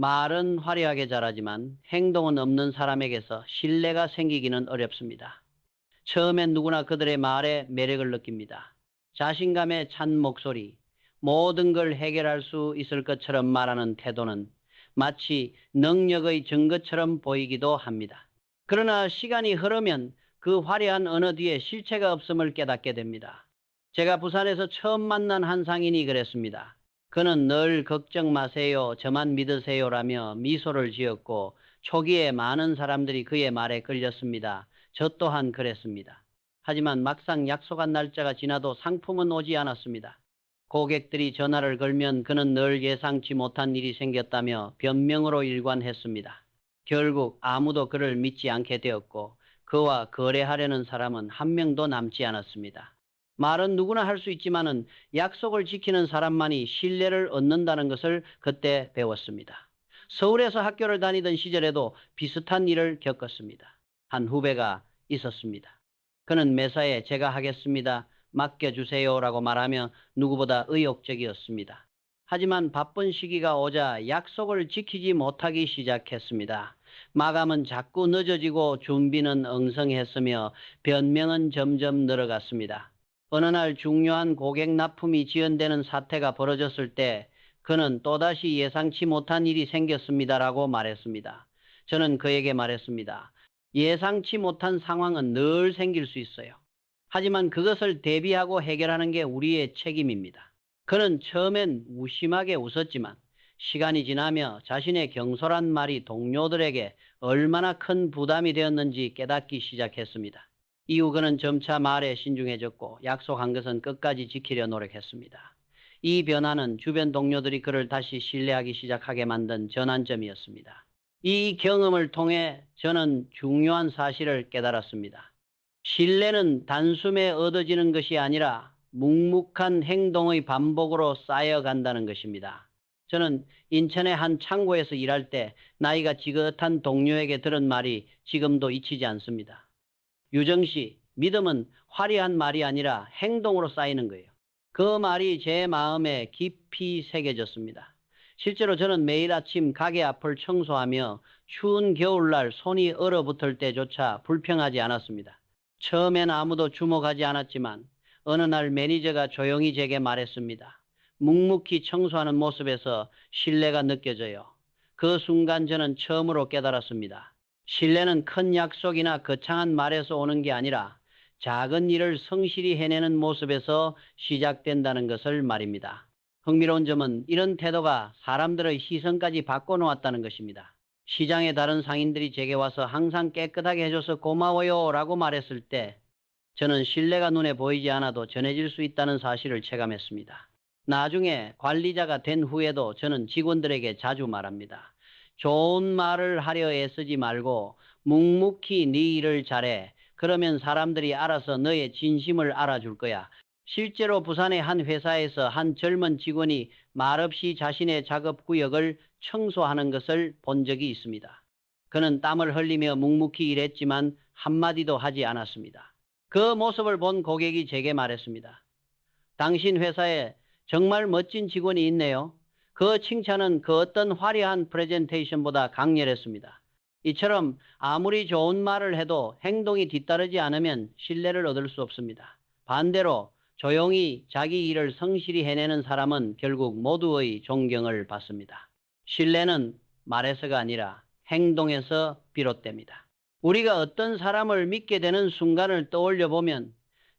말은 화려하게 잘하지만 행동은 없는 사람에게서 신뢰가 생기기는 어렵습니다. 처음엔 누구나 그들의 말에 매력을 느낍니다. 자신감에 찬 목소리, 모든 걸 해결할 수 있을 것처럼 말하는 태도는 마치 능력의 증거처럼 보이기도 합니다. 그러나 시간이 흐르면 그 화려한 언어 뒤에 실체가 없음을 깨닫게 됩니다. 제가 부산에서 처음 만난 한 상인이 그랬습니다. 그는 늘 걱정 마세요, 저만 믿으세요라며 미소를 지었고 초기에 많은 사람들이 그의 말에 끌렸습니다. 저 또한 그랬습니다. 하지만 막상 약속한 날짜가 지나도 상품은 오지 않았습니다. 고객들이 전화를 걸면 그는 늘 예상치 못한 일이 생겼다며 변명으로 일관했습니다. 결국 아무도 그를 믿지 않게 되었고 그와 거래하려는 사람은 한 명도 남지 않았습니다. 말은 누구나 할 수 있지만은 약속을 지키는 사람만이 신뢰를 얻는다는 것을 그때 배웠습니다. 서울에서 학교를 다니던 시절에도 비슷한 일을 겪었습니다. 한 후배가 있었습니다. 그는 매사에 제가 하겠습니다, 맡겨주세요라고 말하며 누구보다 의욕적이었습니다. 하지만 바쁜 시기가 오자 약속을 지키지 못하기 시작했습니다. 마감은 자꾸 늦어지고 준비는 엉성했으며 변명은 점점 늘어갔습니다. 어느 날 중요한 고객 납품이 지연되는 사태가 벌어졌을 때 그는 또다시 예상치 못한 일이 생겼습니다라고 말했습니다. 저는 그에게 말했습니다. 예상치 못한 상황은 늘 생길 수 있어요. 하지만 그것을 대비하고 해결하는 게 우리의 책임입니다. 그는 처음엔 무심하게 웃었지만 시간이 지나며 자신의 경솔한 말이 동료들에게 얼마나 큰 부담이 되었는지 깨닫기 시작했습니다. 이후 그는 점차 말에 신중해졌고 약속한 것은 끝까지 지키려 노력했습니다. 이 변화는 주변 동료들이 그를 다시 신뢰하기 시작하게 만든 전환점이었습니다. 이 경험을 통해 저는 중요한 사실을 깨달았습니다. 신뢰는 단숨에 얻어지는 것이 아니라 묵묵한 행동의 반복으로 쌓여간다는 것입니다. 저는 인천의 한 창고에서 일할 때 나이가 지긋한 동료에게 들은 말이 지금도 잊히지 않습니다. 유정씨, 믿음은 화려한 말이 아니라 행동으로 쌓이는 거예요. 그 말이 제 마음에 깊이 새겨졌습니다. 실제로 저는 매일 아침 가게 앞을 청소하며 추운 겨울날 손이 얼어붙을 때조차 불평하지 않았습니다. 처음엔 아무도 주목하지 않았지만 어느 날 매니저가 조용히 제게 말했습니다. 묵묵히 청소하는 모습에서 신뢰가 느껴져요. 그 순간 저는 처음으로 깨달았습니다. 신뢰는 큰 약속이나 거창한 말에서 오는 게 아니라 작은 일을 성실히 해내는 모습에서 시작된다는 것을 말입니다. 흥미로운 점은 이런 태도가 사람들의 시선까지 바꿔놓았다는 것입니다. 시장의 다른 상인들이 제게 와서 항상 깨끗하게 해줘서 고마워요 라고 말했을 때 저는 신뢰가 눈에 보이지 않아도 전해질 수 있다는 사실을 체감했습니다. 나중에 관리자가 된 후에도 저는 직원들에게 자주 말합니다. 좋은 말을 하려 애쓰지 말고 묵묵히 네 일을 잘해. 그러면 사람들이 알아서 너의 진심을 알아줄 거야. 실제로 부산의 한 회사에서 한 젊은 직원이 말없이 자신의 작업 구역을 청소하는 것을 본 적이 있습니다. 그는 땀을 흘리며 묵묵히 일했지만 한마디도 하지 않았습니다. 그 모습을 본 고객이 제게 말했습니다. 당신 회사에 정말 멋진 직원이 있네요. 그 칭찬은 그 어떤 화려한 프레젠테이션보다 강렬했습니다. 이처럼 아무리 좋은 말을 해도 행동이 뒤따르지 않으면 신뢰를 얻을 수 없습니다. 반대로 조용히 자기 일을 성실히 해내는 사람은 결국 모두의 존경을 받습니다. 신뢰는 말에서가 아니라 행동에서 비롯됩니다. 우리가 어떤 사람을 믿게 되는 순간을 떠올려 보면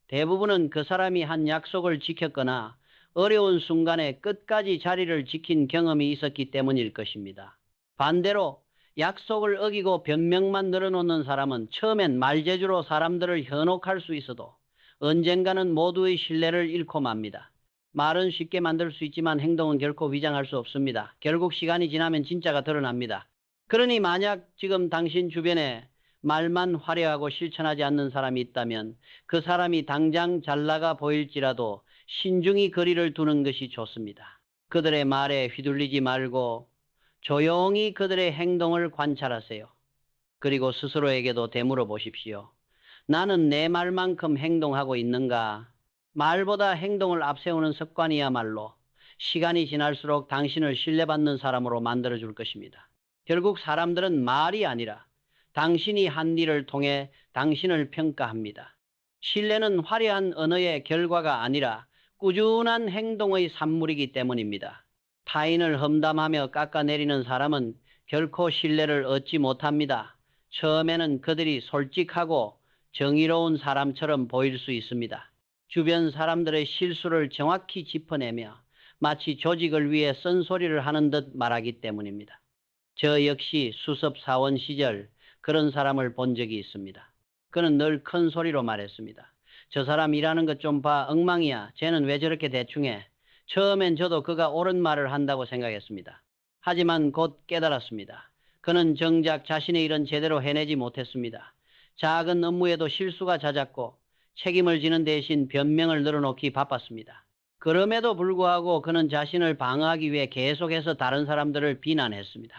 대부분은 그 사람이 한 약속을 지켰거나 어려운 순간에 끝까지 자리를 지킨 경험이 있었기 때문일 것입니다. 반대로 약속을 어기고 변명만 늘어놓는 사람은 처음엔 말재주로 사람들을 현혹할 수 있어도 언젠가는 모두의 신뢰를 잃고 맙니다. 말은 쉽게 만들 수 있지만 행동은 결코 위장할 수 없습니다. 결국 시간이 지나면 진짜가 드러납니다. 그러니 만약 지금 당신 주변에 말만 화려하고 실천하지 않는 사람이 있다면 그 사람이 당장 잘 나가 보일지라도 신중히 거리를 두는 것이 좋습니다. 그들의 말에 휘둘리지 말고 조용히 그들의 행동을 관찰하세요. 그리고 스스로에게도 되물어 보십시오. 나는 내 말만큼 행동하고 있는가? 말보다 행동을 앞세우는 습관이야말로 시간이 지날수록 당신을 신뢰받는 사람으로 만들어줄 것입니다. 결국 사람들은 말이 아니라 당신이 한 일을 통해 당신을 평가합니다. 신뢰는 화려한 언어의 결과가 아니라 꾸준한 행동의 산물이기 때문입니다. 타인을 험담하며 깎아내리는 사람은 결코 신뢰를 얻지 못합니다. 처음에는 그들이 솔직하고 정의로운 사람처럼 보일 수 있습니다. 주변 사람들의 실수를 정확히 짚어내며 마치 조직을 위해 쓴소리를 하는 듯 말하기 때문입니다. 저 역시 수습사원 시절 그런 사람을 본 적이 있습니다. 그는 늘 큰 소리로 말했습니다. 저 사람 일하는 것 좀 봐, 엉망이야. 쟤는 왜 저렇게 대충해? 처음엔 저도 그가 옳은 말을 한다고 생각했습니다. 하지만 곧 깨달았습니다. 그는 정작 자신의 일은 제대로 해내지 못했습니다. 작은 업무에도 실수가 잦았고 책임을 지는 대신 변명을 늘어놓기 바빴습니다. 그럼에도 불구하고 그는 자신을 방어하기 위해 계속해서 다른 사람들을 비난했습니다.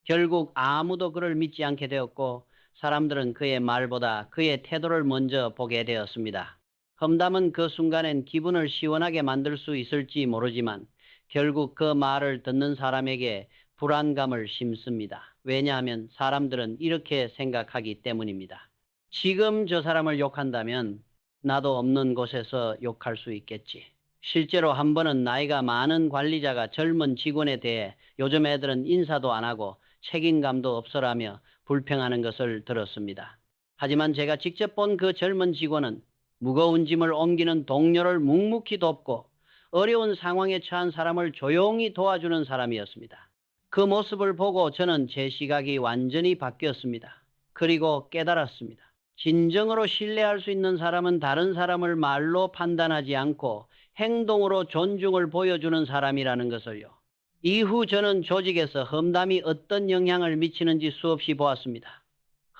결국 아무도 그를 믿지 않게 되었고 사람들은 그의 말보다 그의 태도를 먼저 보게 되었습니다. 험담은 그 순간엔 기분을 시원하게 만들 수 있을지 모르지만 결국 그 말을 듣는 사람에게 불안감을 심습니다. 왜냐하면 사람들은 이렇게 생각하기 때문입니다. 지금 저 사람을 욕한다면 나도 없는 곳에서 욕할 수 있겠지. 실제로 한 번은 나이가 많은 관리자가 젊은 직원에 대해 요즘 애들은 인사도 안 하고 책임감도 없어라며 불평하는 것을 들었습니다. 하지만 제가 직접 본 그 젊은 직원은 무거운 짐을 옮기는 동료를 묵묵히 돕고 어려운 상황에 처한 사람을 조용히 도와주는 사람이었습니다. 그 모습을 보고 저는 제 시각이 완전히 바뀌었습니다. 그리고 깨달았습니다. 진정으로 신뢰할 수 있는 사람은 다른 사람을 말로 판단하지 않고 행동으로 존중을 보여주는 사람이라는 것을요. 이후 저는 조직에서 험담이 어떤 영향을 미치는지 수없이 보았습니다.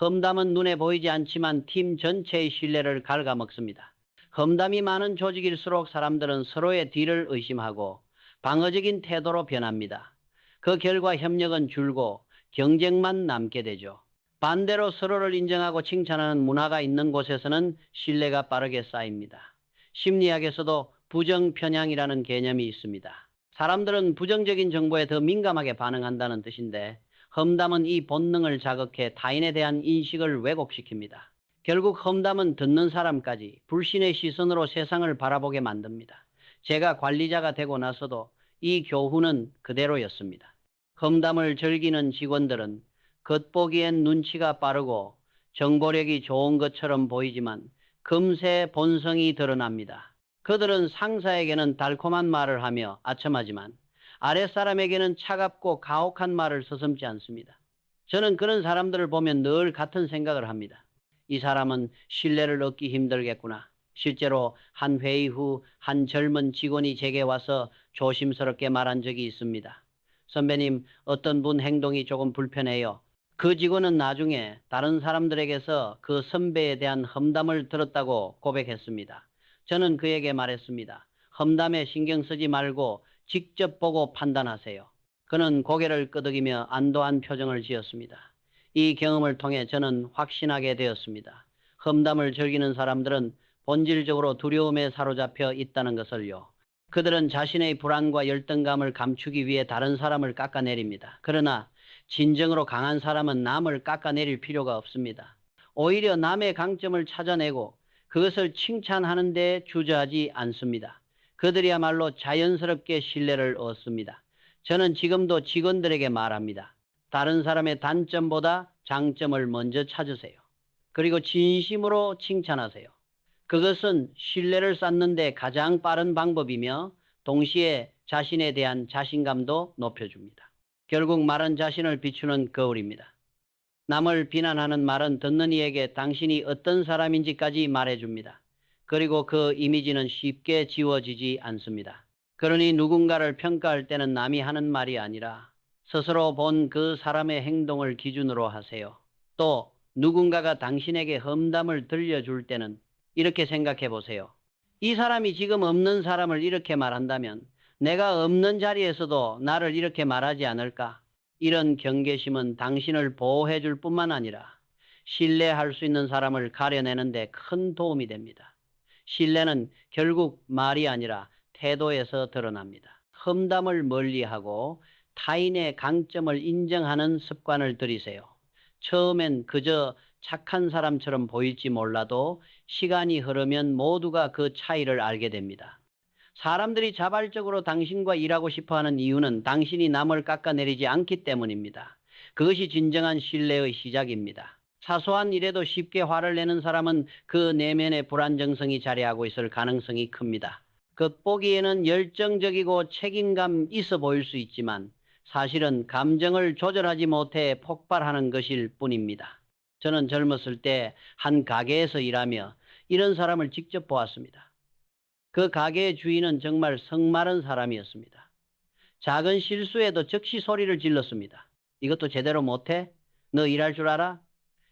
험담은 눈에 보이지 않지만 팀 전체의 신뢰를 갉아먹습니다. 험담이 많은 조직일수록 사람들은 서로의 뒤를 의심하고 방어적인 태도로 변합니다. 그 결과 협력은 줄고 경쟁만 남게 되죠. 반대로 서로를 인정하고 칭찬하는 문화가 있는 곳에서는 신뢰가 빠르게 쌓입니다. 심리학에서도 부정편향이라는 개념이 있습니다. 사람들은 부정적인 정보에 더 민감하게 반응한다는 뜻인데 험담은 이 본능을 자극해 타인에 대한 인식을 왜곡시킵니다. 결국 험담은 듣는 사람까지 불신의 시선으로 세상을 바라보게 만듭니다. 제가 관리자가 되고 나서도 이 교훈은 그대로였습니다. 험담을 즐기는 직원들은 겉보기엔 눈치가 빠르고 정보력이 좋은 것처럼 보이지만 금세 본성이 드러납니다. 그들은 상사에게는 달콤한 말을 하며 아첨하지만 아랫사람에게는 차갑고 가혹한 말을 서슴지 않습니다. 저는 그런 사람들을 보면 늘 같은 생각을 합니다. 이 사람은 신뢰를 얻기 힘들겠구나. 실제로 한 회의 후 한 젊은 직원이 제게 와서 조심스럽게 말한 적이 있습니다. 선배님, 어떤 분 행동이 조금 불편해요. 그 직원은 나중에 다른 사람들에게서 그 선배에 대한 험담을 들었다고 고백했습니다. 저는 그에게 말했습니다. 험담에 신경 쓰지 말고 직접 보고 판단하세요. 그는 고개를 끄덕이며 안도한 표정을 지었습니다. 이 경험을 통해 저는 확신하게 되었습니다. 험담을 즐기는 사람들은 본질적으로 두려움에 사로잡혀 있다는 것을요. 그들은 자신의 불안과 열등감을 감추기 위해 다른 사람을 깎아내립니다. 그러나 진정으로 강한 사람은 남을 깎아내릴 필요가 없습니다. 오히려 남의 강점을 찾아내고 그것을 칭찬하는 데 주저하지 않습니다. 그들이야말로 자연스럽게 신뢰를 얻습니다. 저는 지금도 직원들에게 말합니다. 다른 사람의 단점보다 장점을 먼저 찾으세요. 그리고 진심으로 칭찬하세요. 그것은 신뢰를 쌓는 데 가장 빠른 방법이며 동시에 자신에 대한 자신감도 높여줍니다. 결국 말은 자신을 비추는 거울입니다. 남을 비난하는 말은 듣는 이에게 당신이 어떤 사람인지까지 말해줍니다. 그리고 그 이미지는 쉽게 지워지지 않습니다. 그러니 누군가를 평가할 때는 남이 하는 말이 아니라 스스로 본 그 사람의 행동을 기준으로 하세요. 또 누군가가 당신에게 험담을 들려줄 때는 이렇게 생각해 보세요. 이 사람이 지금 없는 사람을 이렇게 말한다면 내가 없는 자리에서도 나를 이렇게 말하지 않을까? 이런 경계심은 당신을 보호해 줄 뿐만 아니라 신뢰할 수 있는 사람을 가려내는 데 큰 도움이 됩니다. 신뢰는 결국 말이 아니라 태도에서 드러납니다. 험담을 멀리하고 타인의 강점을 인정하는 습관을 들이세요. 처음엔 그저 착한 사람처럼 보일지 몰라도 시간이 흐르면 모두가 그 차이를 알게 됩니다. 사람들이 자발적으로 당신과 일하고 싶어하는 이유는 당신이 남을 깎아내리지 않기 때문입니다. 그것이 진정한 신뢰의 시작입니다. 사소한 일에도 쉽게 화를 내는 사람은 그 내면의 불안정성이 자리하고 있을 가능성이 큽니다. 겉보기에는 열정적이고 책임감 있어 보일 수 있지만 사실은 감정을 조절하지 못해 폭발하는 것일 뿐입니다. 저는 젊었을 때 한 가게에서 일하며 이런 사람을 직접 보았습니다. 그 가게의 주인은 정말 성마른 사람이었습니다. 작은 실수에도 즉시 소리를 질렀습니다. 이것도 제대로 못해? 너 일할 줄 알아?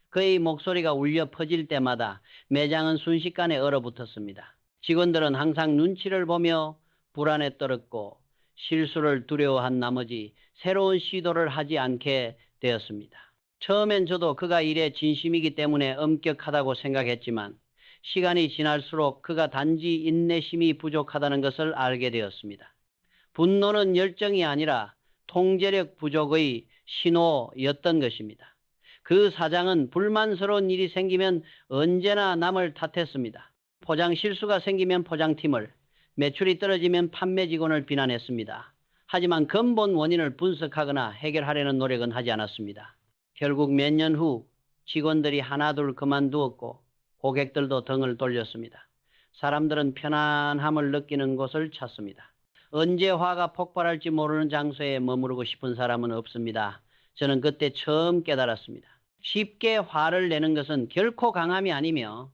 그의 목소리가 울려 퍼질 때마다 매장은 순식간에 얼어붙었습니다. 직원들은 항상 눈치를 보며 불안에 떨었고 실수를 두려워한 나머지 새로운 시도를 하지 않게 되었습니다. 처음엔 저도 그가 일에 진심이기 때문에 엄격하다고 생각했지만 시간이 지날수록 그가 단지 인내심이 부족하다는 것을 알게 되었습니다. 분노는 열정이 아니라 통제력 부족의 신호였던 것입니다. 그 사장은 불만스러운 일이 생기면 언제나 남을 탓했습니다. 포장 실수가 생기면 포장팀을, 매출이 떨어지면 판매 직원을 비난했습니다. 하지만 근본 원인을 분석하거나 해결하려는 노력은 하지 않았습니다. 결국 몇 년 후 직원들이 하나둘 그만두었고 고객들도 등을 돌렸습니다. 사람들은 편안함을 느끼는 곳을 찾습니다. 언제 화가 폭발할지 모르는 장소에 머무르고 싶은 사람은 없습니다. 저는 그때 처음 깨달았습니다. 쉽게 화를 내는 것은 결코 강함이 아니며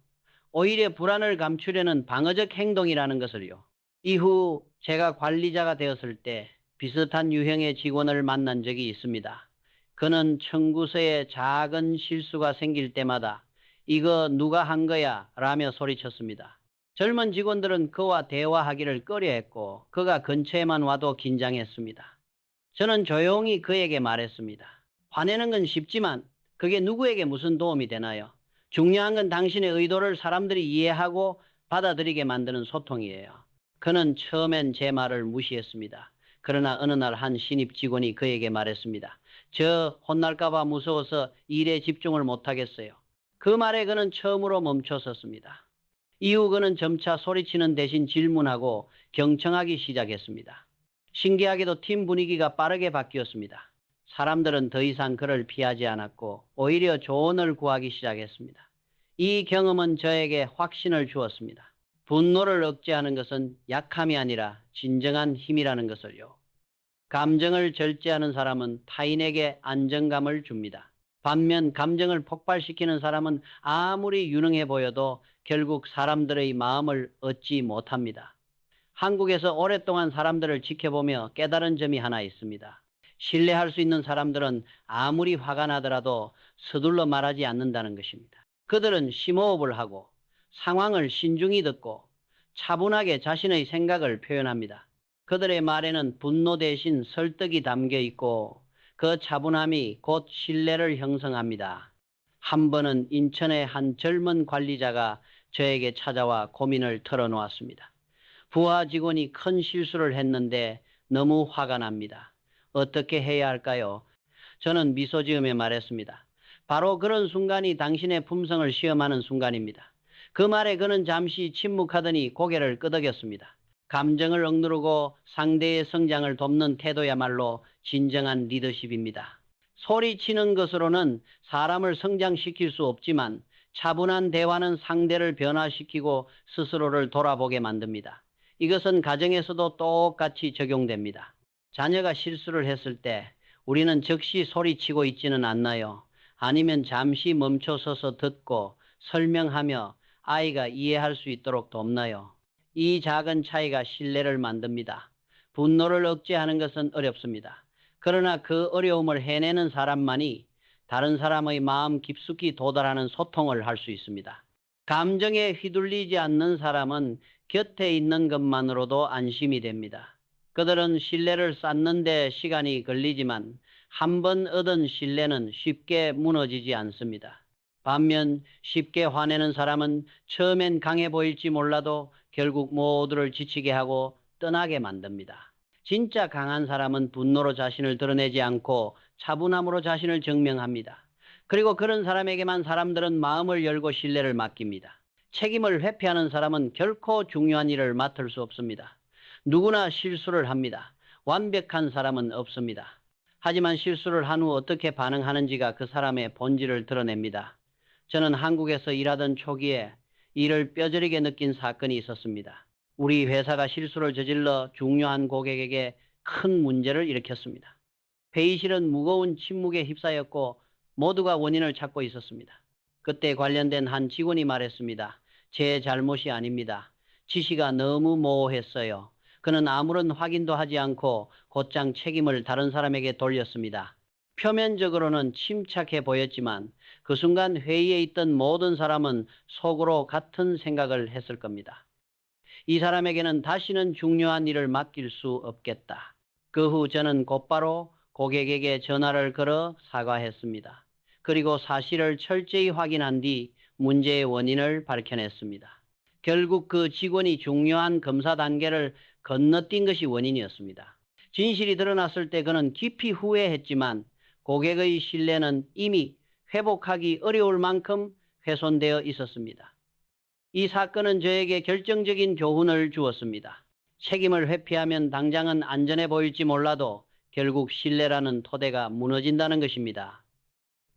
오히려 불안을 감추려는 방어적 행동이라는 것을요. 이후 제가 관리자가 되었을 때 비슷한 유형의 직원을 만난 적이 있습니다. 그는 청구서에 작은 실수가 생길 때마다 이거 누가 한 거야? 라며 소리쳤습니다. 젊은 직원들은 그와 대화하기를 꺼려했고 그가 근처에만 와도 긴장했습니다. 저는 조용히 그에게 말했습니다. 화내는 건 쉽지만 그게 누구에게 무슨 도움이 되나요? 중요한 건 당신의 의도를 사람들이 이해하고 받아들이게 만드는 소통이에요. 그는 처음엔 제 말을 무시했습니다. 그러나 어느 날 한 신입 직원이 그에게 말했습니다. 저 혼날까봐 무서워서 일에 집중을 못하겠어요. 그 말에 그는 처음으로 멈춰섰습니다. 이후 그는 점차 소리치는 대신 질문하고 경청하기 시작했습니다. 신기하게도 팀 분위기가 빠르게 바뀌었습니다. 사람들은 더 이상 그를 피하지 않았고 오히려 조언을 구하기 시작했습니다. 이 경험은 저에게 확신을 주었습니다. 분노를 억제하는 것은 약함이 아니라 진정한 힘이라는 것을요. 감정을 절제하는 사람은 타인에게 안정감을 줍니다. 반면 감정을 폭발시키는 사람은 아무리 유능해 보여도 결국 사람들의 마음을 얻지 못합니다. 한국에서 오랫동안 사람들을 지켜보며 깨달은 점이 하나 있습니다. 신뢰할 수 있는 사람들은 아무리 화가 나더라도 서둘러 말하지 않는다는 것입니다. 그들은 심호흡을 하고 상황을 신중히 듣고 차분하게 자신의 생각을 표현합니다. 그들의 말에는 분노 대신 설득이 담겨 있고 그 차분함이 곧 신뢰를 형성합니다. 한 번은 인천의 한 젊은 관리자가 저에게 찾아와 고민을 털어놓았습니다. 부하 직원이 큰 실수를 했는데 너무 화가 납니다. 어떻게 해야 할까요? 저는 미소 지으며 말했습니다. 바로 그런 순간이 당신의 품성을 시험하는 순간입니다. 그 말에 그는 잠시 침묵하더니 고개를 끄덕였습니다. 감정을 억누르고 상대의 성장을 돕는 태도야말로 진정한 리더십입니다. 소리치는 것으로는 사람을 성장시킬 수 없지만 차분한 대화는 상대를 변화시키고 스스로를 돌아보게 만듭니다. 이것은 가정에서도 똑같이 적용됩니다. 자녀가 실수를 했을 때 우리는 즉시 소리치고 있지는 않나요? 아니면 잠시 멈춰서서 듣고 설명하며 아이가 이해할 수 있도록 돕나요? 이 작은 차이가 신뢰를 만듭니다. 분노를 억제하는 것은 어렵습니다. 그러나 그 어려움을 해내는 사람만이 다른 사람의 마음 깊숙이 도달하는 소통을 할 수 있습니다. 감정에 휘둘리지 않는 사람은 곁에 있는 것만으로도 안심이 됩니다. 그들은 신뢰를 쌓는 데 시간이 걸리지만 한 번 얻은 신뢰는 쉽게 무너지지 않습니다. 반면 쉽게 화내는 사람은 처음엔 강해 보일지 몰라도 결국 모두를 지치게 하고 떠나게 만듭니다. 진짜 강한 사람은 분노로 자신을 드러내지 않고 차분함으로 자신을 증명합니다. 그리고 그런 사람에게만 사람들은 마음을 열고 신뢰를 맡깁니다. 책임을 회피하는 사람은 결코 중요한 일을 맡을 수 없습니다. 누구나 실수를 합니다. 완벽한 사람은 없습니다. 하지만 실수를 한 후 어떻게 반응하는지가 그 사람의 본질을 드러냅니다. 저는 한국에서 일하던 초기에 이를 뼈저리게 느낀 사건이 있었습니다. 우리 회사가 실수를 저질러 중요한 고객에게 큰 문제를 일으켰습니다. 회의실은 무거운 침묵에 휩싸였고 모두가 원인을 찾고 있었습니다. 그때 관련된 한 직원이 말했습니다. 제 잘못이 아닙니다. 지시가 너무 모호했어요. 그는 아무런 확인도 하지 않고 곧장 책임을 다른 사람에게 돌렸습니다. 표면적으로는 침착해 보였지만 그 순간 회의에 있던 모든 사람은 속으로 같은 생각을 했을 겁니다. 이 사람에게는 다시는 중요한 일을 맡길 수 없겠다. 그 후 저는 곧바로 고객에게 전화를 걸어 사과했습니다. 그리고 사실을 철저히 확인한 뒤 문제의 원인을 밝혀냈습니다. 결국 그 직원이 중요한 검사 단계를 건너뛴 것이 원인이었습니다. 진실이 드러났을 때 그는 깊이 후회했지만 고객의 신뢰는 이미 회복하기 어려울 만큼 훼손되어 있었습니다. 이 사건은 저에게 결정적인 교훈을 주었습니다. 책임을 회피하면 당장은 안전해 보일지 몰라도 결국 신뢰라는 토대가 무너진다는 것입니다.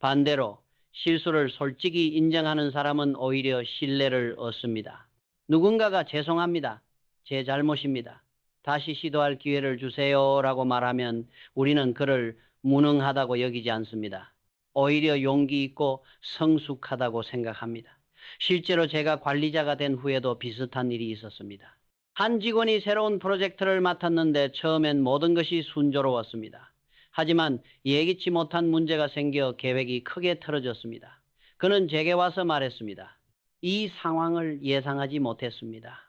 반대로 실수를 솔직히 인정하는 사람은 오히려 신뢰를 얻습니다. 누군가가 죄송합니다. 제 잘못입니다. 다시 시도할 기회를 주세요라고 말하면 우리는 그를 무능하다고 여기지 않습니다. 오히려 용기 있고 성숙하다고 생각합니다. 실제로 제가 관리자가 된 후에도 비슷한 일이 있었습니다. 한 직원이 새로운 프로젝트를 맡았는데 처음엔 모든 것이 순조로웠습니다. 하지만 예기치 못한 문제가 생겨 계획이 크게 틀어졌습니다. 그는 제게 와서 말했습니다. 이 상황을 예상하지 못했습니다.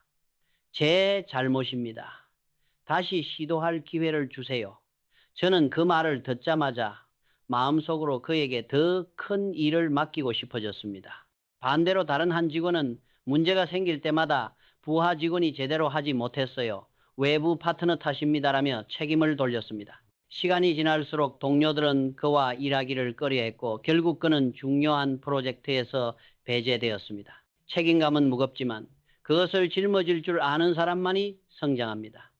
제 잘못입니다. 다시 시도할 기회를 주세요. 저는 그 말을 듣자마자 마음속으로 그에게 더 큰 일을 맡기고 싶어졌습니다. 반대로 다른 한 직원은 문제가 생길 때마다 부하 직원이 제대로 하지 못했어요. 외부 파트너 탓입니다라며 책임을 돌렸습니다. 시간이 지날수록 동료들은 그와 일하기를 꺼려했고 결국 그는 중요한 프로젝트에서 배제되었습니다. 책임감은 무겁지만 그것을 짊어질 줄 아는 사람만이 성장합니다.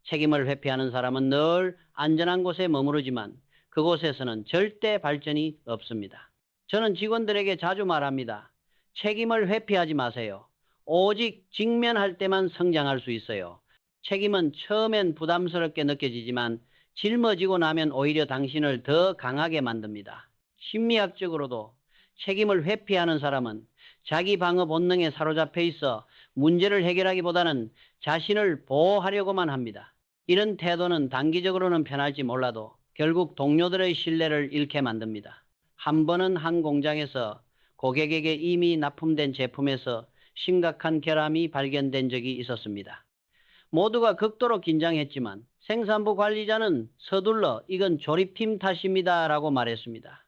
책임을 회피하는 사람은 늘 안전한 곳에 머무르지만 그곳에서는 절대 발전이 없습니다. 저는 직원들에게 자주 말합니다. 책임을 회피하지 마세요. 오직 직면할 때만 성장할 수 있어요. 책임은 처음엔 부담스럽게 느껴지지만 짊어지고 나면 오히려 당신을 더 강하게 만듭니다. 심리학적으로도 책임을 회피하는 사람은 자기 방어 본능에 사로잡혀 있어 문제를 해결하기보다는 자신을 보호하려고만 합니다. 이런 태도는 단기적으로는 편할지 몰라도 결국 동료들의 신뢰를 잃게 만듭니다. 한 번은 한 공장에서 고객에게 이미 납품된 제품에서 심각한 결함이 발견된 적이 있었습니다. 모두가 극도로 긴장했지만 생산부 관리자는 서둘러 이건 조립팀 탓입니다 라고 말했습니다.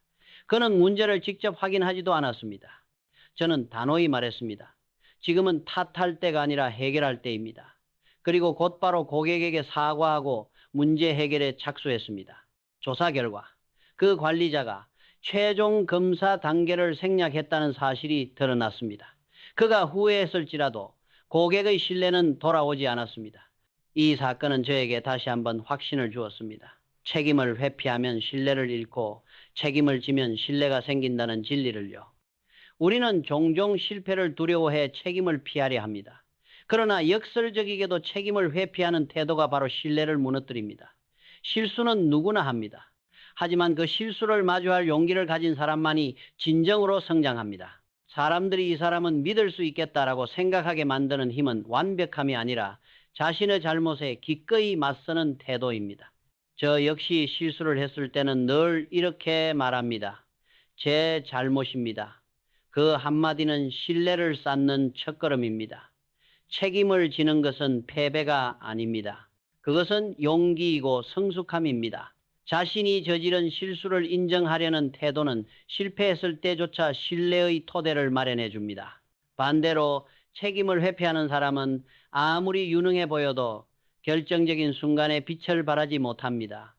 그는 문제를 직접 확인하지도 않았습니다. 저는 단호히 말했습니다. 지금은 탓할 때가 아니라 해결할 때입니다. 그리고 곧바로 고객에게 사과하고 문제 해결에 착수했습니다. 조사 결과 그 관리자가 최종 검사 단계를 생략했다는 사실이 드러났습니다. 그가 후회했을지라도 고객의 신뢰는 돌아오지 않았습니다. 이 사건은 저에게 다시 한번 확신을 주었습니다. 책임을 회피하면 신뢰를 잃고 책임을 지면 신뢰가 생긴다는 진리를요. 우리는 종종 실패를 두려워해 책임을 피하려 합니다. 그러나 역설적이게도 책임을 회피하는 태도가 바로 신뢰를 무너뜨립니다. 실수는 누구나 합니다. 하지만 그 실수를 마주할 용기를 가진 사람만이 진정으로 성장합니다. 사람들이 이 사람은 믿을 수 있겠다라고 생각하게 만드는 힘은 완벽함이 아니라 자신의 잘못에 기꺼이 맞서는 태도입니다. 저 역시 실수를 했을 때는 늘 이렇게 말합니다. 제 잘못입니다. 그 한마디는 신뢰를 쌓는 첫걸음입니다. 책임을 지는 것은 패배가 아닙니다. 그것은 용기이고 성숙함입니다. 자신이 저지른 실수를 인정하려는 태도는 실패했을 때조차 신뢰의 토대를 마련해 줍니다. 반대로 책임을 회피하는 사람은 아무리 유능해 보여도 결정적인 순간에 빛을 발하지 못합니다.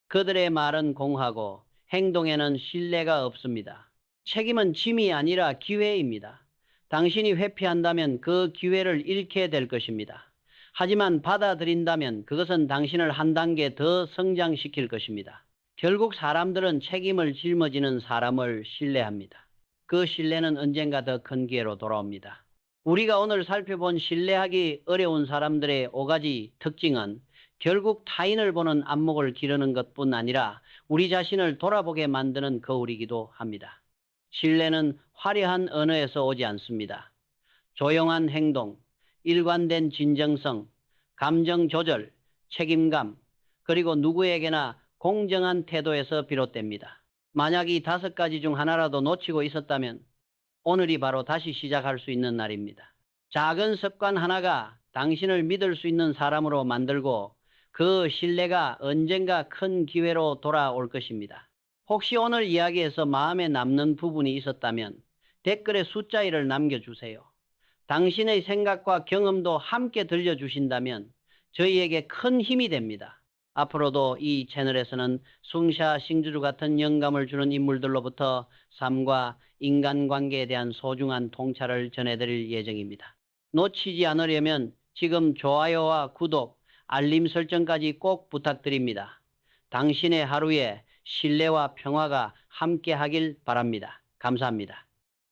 그들의 말은 공하고 행동에는 신뢰가 없습니다. 책임은 짐이 아니라 기회입니다. 당신이 회피한다면 그 기회를 잃게 될 것입니다. 하지만 받아들인다면 그것은 당신을 한 단계 더 성장시킬 것입니다. 결국 사람들은 책임을 짊어지는 사람을 신뢰합니다. 그 신뢰는 언젠가 더 큰 기회로 돌아옵니다. 우리가 오늘 살펴본 신뢰하기 어려운 사람들의 5가지 특징은 결국 타인을 보는 안목을 기르는 것뿐 아니라 우리 자신을 돌아보게 만드는 거울이기도 합니다. 신뢰는 화려한 언어에서 오지 않습니다. 조용한 행동, 일관된 진정성, 감정 조절, 책임감, 그리고 누구에게나 공정한 태도에서 비롯됩니다. 만약 이 5가지 중 하나라도 놓치고 있었다면 오늘이 바로 다시 시작할 수 있는 날입니다. 작은 습관 하나가 당신을 믿을 수 있는 사람으로 만들고 그 신뢰가 언젠가 큰 기회로 돌아올 것입니다. 혹시 오늘 이야기에서 마음에 남는 부분이 있었다면 댓글에 숫자 1을 남겨주세요. 당신의 생각과 경험도 함께 들려주신다면 저희에게 큰 힘이 됩니다. 앞으로도 이 채널에서는 숭샤 싱주주 같은 영감을 주는 인물들로부터 삶과 인간관계에 대한 소중한 통찰을 전해드릴 예정입니다. 놓치지 않으려면 지금 좋아요와 구독, 알림 설정까지 꼭 부탁드립니다. 당신의 하루에 신뢰와 평화가 함께하길 바랍니다. 감사합니다.